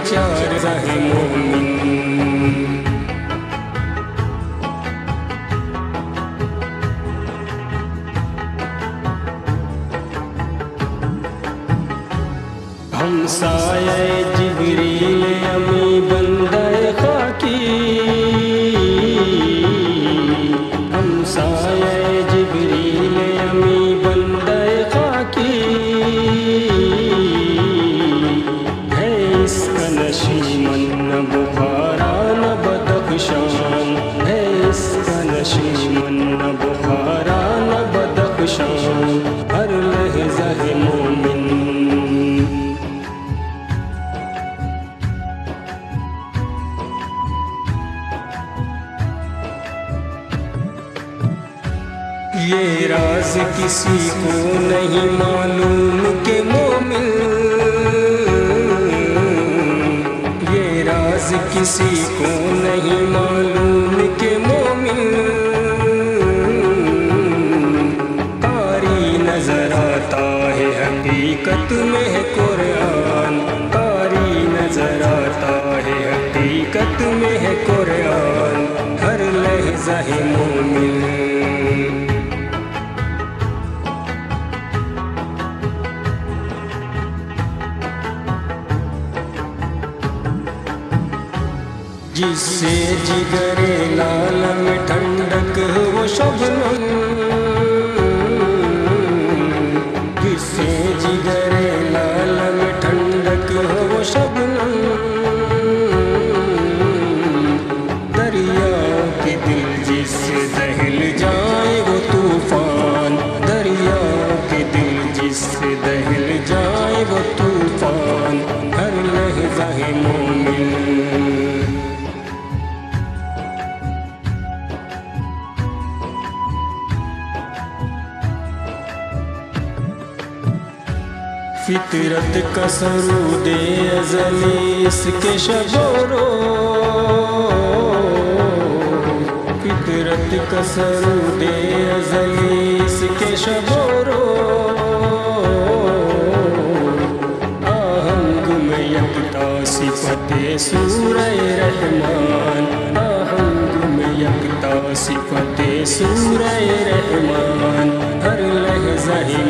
چار رہے مومن ہمسایہ جبریل امی بندہ خاکی ہمسایہ جبریل امی بندہ خاکی ہے اس کا نشیمن نہ بخارا نہ بدخشان ہے اس کا نشیمن نہ بخارا نہ بدخشان ہر لحظہ ہے مومن یہ راز کسی کو نہیں معلوم کہ مومن یہ راز کسی کو نہیں معلوم کہ مومن قاری نظر آتا ہے حقیقت میں ہے قرآن قاری نظر آتا ہے حقیقت میں ہے قرآن ہر لحظہ ہے مومن جس سے جگر لال میں ٹھنڈک وہ شبنم جس سے جگر لال میں ٹھنڈک وہ شبنم دریاؤں کے دل جس سے دہل جائے وہ طوفان دریاؤں کے دل جس سے دہل جائے وہ طوفان ہر لحظہ ہے مومن فطرت کا سرود ازلی اس کے شب و روز فطرت کا سرود ازلی اس کے شب و روز آہنگ میں یکتا صفت سورہ رحمان آہنگ میں یکتا صفت سورہ رحمان ہر لحظہ ہی